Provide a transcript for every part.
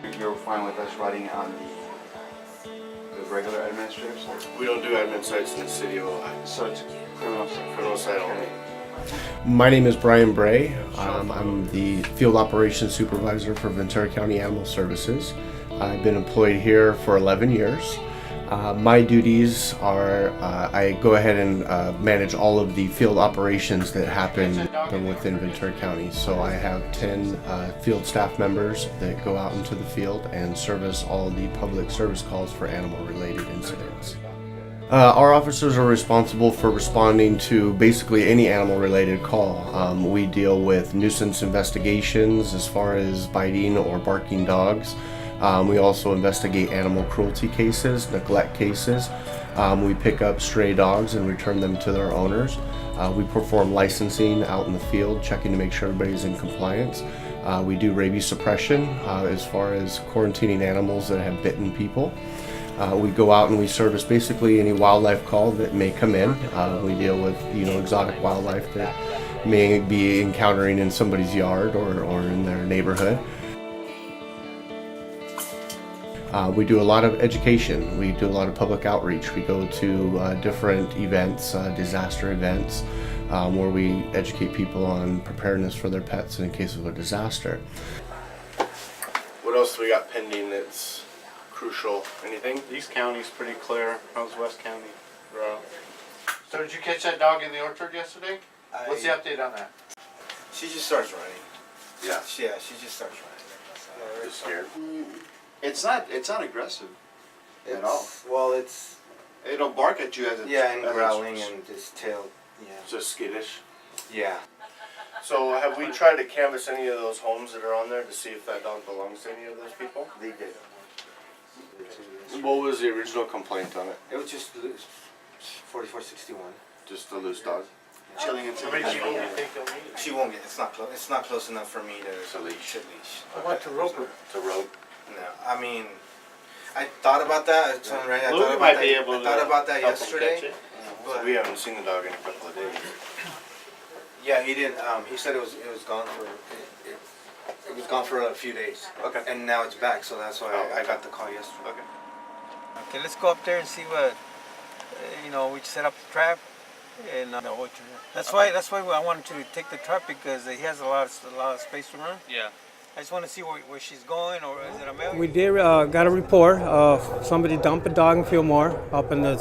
You're fine with us writing on the regular administrative side? We don't do admin sites in the city of Ohio. So it's criminal side. Criminal side only. My name is Brian Bray. I'm the Field Operations Supervisor for Ventura County Animal Services. I've been employed here for 11 years. My duties are I go ahead and manage all of the field operations that happen within Ventura County. So I have 10 field staff members that go out into the field and service all of the public service calls for animal-related incidents. Our officers are responsible for responding to basically any animal-related call. We deal with nuisance investigations as far as biting or barking dogs. We also investigate animal cruelty cases, neglect cases. We pick up stray dogs and return them to their owners. We perform licensing out in the field, checking to make sure everybody's in compliance. We do rabies suppression as far as quarantining animals that have bitten people. We go out and we service basically any wildlife call that may come in. We deal with exotic wildlife that may be encountering in somebody's yard or in their neighborhood. We do a lot of education. We do a lot of public outreach. We go to different events, disaster events, where we educate people on preparedness for their pets in case of a disaster. What else do we got pending that's crucial? Anything? East County's pretty clear. How's West County? So did you catch that dog in the orchard yesterday? What's the update on that? She just starts running. Yeah. She just starts running. Just scared. It's not aggressive at all. Well, it's It'll bark at you as it's and as growling it's, and just tail. Yeah. Just skittish. Yeah. So have we tried to canvass any of those homes that are on there to see if that dog belongs to any of those people? They did. What was the original complaint on it? It was just loose. 4461. Just a loose dog? chilling until How many people do you think you'll need? She won't get. It's not close. It's not close enough for me to leash. I want to rope her. To rope? No, I mean, I thought about that. It's all right. I Louis thought about might that. be able I thought about that help him yesterday. catch it. But We haven't seen the dog in a couple of days. yeah, he didn't. He said it was gone for. It was gone for a few days. Okay. And now it's back, so that's why I got the call yesterday. Okay. Okay, let's go up there and see what, we set up the trap and the orchard. That's why I wanted to take the trap because he has a lot of space to run. Yeah. I just want to see where she's going, or is it a male? We did got a report of somebody dumped a dog in Fillmore up in the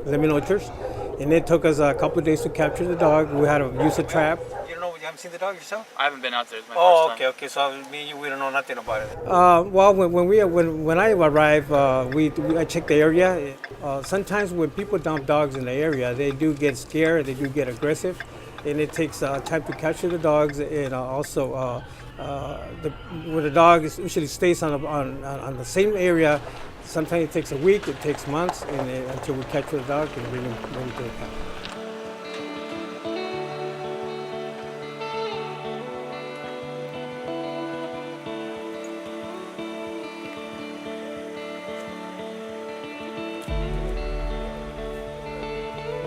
lemon orchards, and it took us a couple of days to capture the dog. We had to use a trap. You haven't seen the dog yourself? I haven't been out there. It's my Oh, first time. okay. So me and you, we don't know nothing about it. Well, when I arrived, I checked the area. Sometimes when people dump dogs in the area, they do get scared, they do get aggressive, and it takes time to capture the dogs. And also, when the dog usually stays on the same area, sometimes it takes a week, it takes months, and until we capture the dog and bring him to the cat.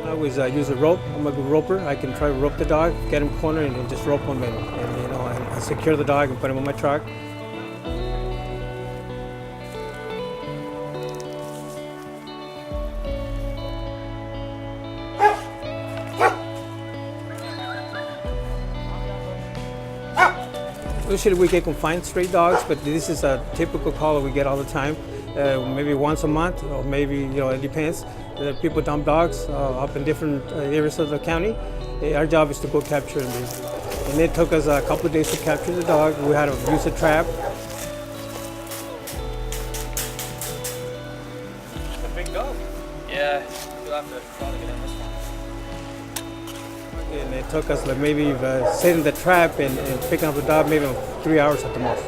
I always use a rope. I'm a good roper. I can try to rope the dog, get him cornered, and then just rope him and secure the dog and put him in my truck. Usually we can confine stray dogs, but this is a typical call that we get all the time. Maybe once a month, or maybe, it depends. People dump dogs up in different areas of the county. Our job is to go capture them. And it took us a couple of days to capture the dog. We had to use a trap. It's a big dog. Yeah, you'll have to try to get in this one. And it took us maybe setting the trap and picking up the dog maybe 3 hours at the most.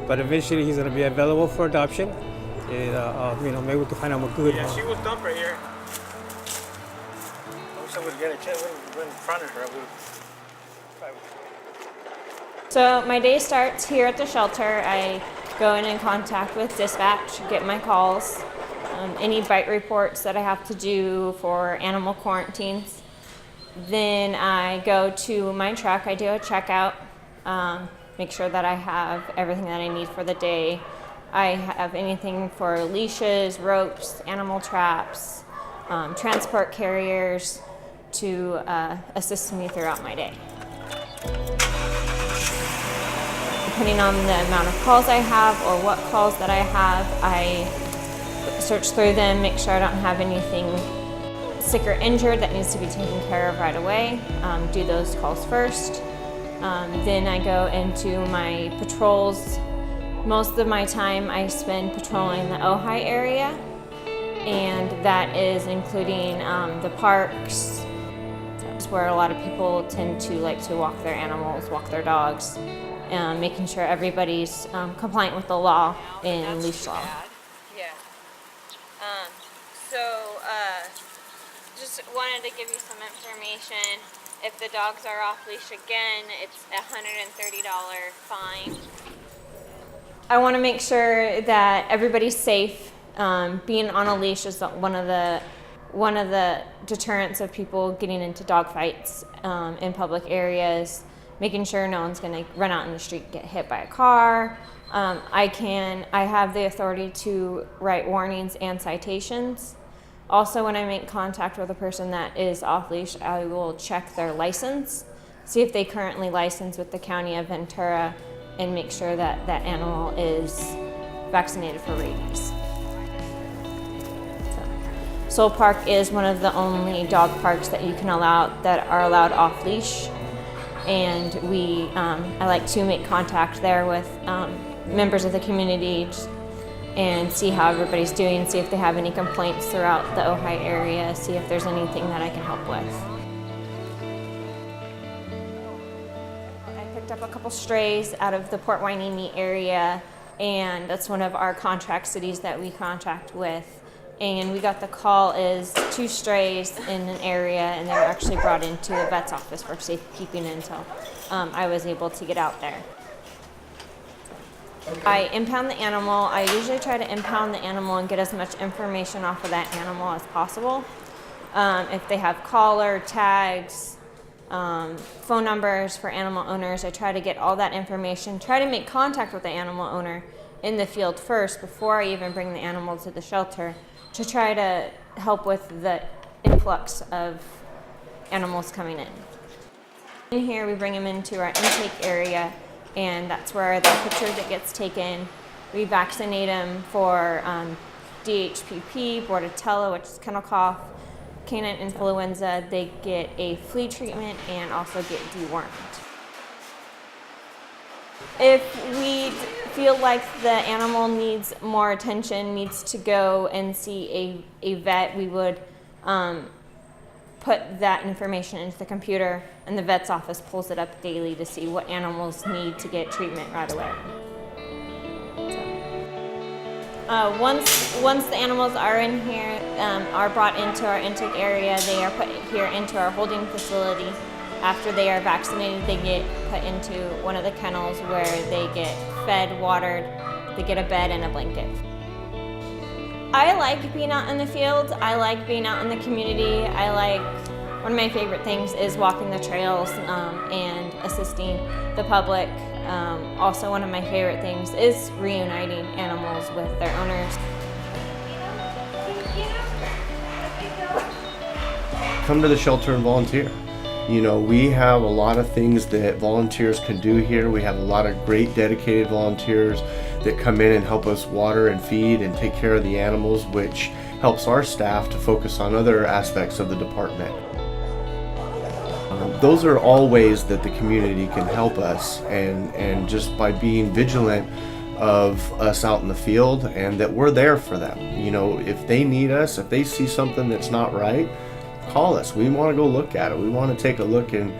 But eventually he's going to be available for adoption. And, maybe we can find him a good Yeah, one. she was dumped right here. I wish I would get a chance to run in front of her. So my day starts here at the shelter. I go in contact with dispatch, get my calls, any bite reports that I have to do for animal quarantines. Then I go to my truck, I do a checkout, make sure that I have everything that I need for the day. I have anything for leashes, ropes, animal traps, transport carriers to assist me throughout my day. Depending on the amount of calls I have or what calls that I have, I search through them, make sure I don't have anything sick or injured that needs to be taken care of right away. Do those calls first. Then I go into my patrols. Most of my time I spend patrolling the Ojai area, and that is including the parks. That's where a lot of people tend to like to walk their animals, walk their dogs, making sure everybody's compliant with the law and leash law. Yeah. Just wanted to give you some information. If the dogs are off leash again, it's a $130 fine. I want to make sure that everybody's safe. Being on a leash is one of the deterrents of people getting into dog fights in public areas. Making sure no one's going to run out in the street and get hit by a car. I have the authority to write warnings and citations. Also, when I make contact with a person that is off leash, I will check their license, see if they currently licensed with the County of Ventura, and make sure that that animal is vaccinated for rabies. Soul Park is one of the only dog parks that are allowed off leash, and I like to make contact there with members of the community and see how everybody's doing, see if they have any complaints throughout the Ojai area, see if there's anything that I can help with. I picked up a couple strays out of the Port Hueneme area, and that's one of our contract cities that we contract with. And we got the call is 2 strays in an area, and they were actually brought into the vet's office for safekeeping until I was able to get out there. Okay. I impound the animal. I usually try to impound the animal and get as much information off of that animal as possible. If they have collar, tags, phone numbers for animal owners, I try to get all that information, try to make contact with the animal owner in the field first before I even bring the animal to the shelter, to try to help with the influx of animals coming in. In here, we bring them into our intake area, and that's where the picture that gets taken. We vaccinate them for DHPP, Bordetella, which is kennel cough, canine influenza. They get a flea treatment and also get dewormed. If we feel like the animal needs more attention, needs to go and see a vet, we would put that information into the computer, and the vet's office pulls it up daily to see what animals need to get treatment right away. So, once the animals are in here, are brought into our intake area, they are put here into our holding facility. After they are vaccinated, they get put into one of the kennels where they get fed, watered, they get a bed and a blanket. I like being out in the field. I like being out in the community. One of my favorite things is walking the trails and assisting the public. Also, one of my favorite things is reuniting animals with their owners. Come to the shelter and volunteer. You know, we have a lot of things that volunteers can do here. We have a lot of great dedicated volunteers that come in and help us water and feed and take care of the animals, which helps our staff to focus on other aspects of the department. Those are all ways that the community can help us, and just by being vigilant of us out in the field, and that we're there for them. You know, if they need us, if they see something that's not right, call us. We want to go look at it. We want to take a look and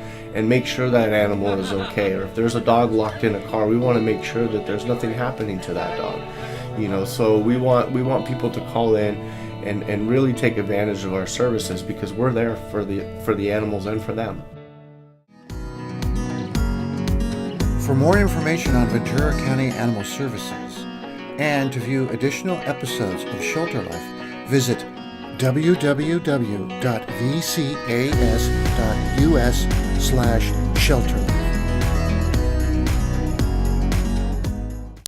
make sure that animal is okay. Or if there's a dog locked in a car, we want to make sure that there's nothing happening to that dog. You know, so we want people to call in and really take advantage of our services, because we're there for the animals and for them. For more information on Ventura County Animal Services and to view additional episodes of Shelter Life, visit www.vcas.us/shelterlife.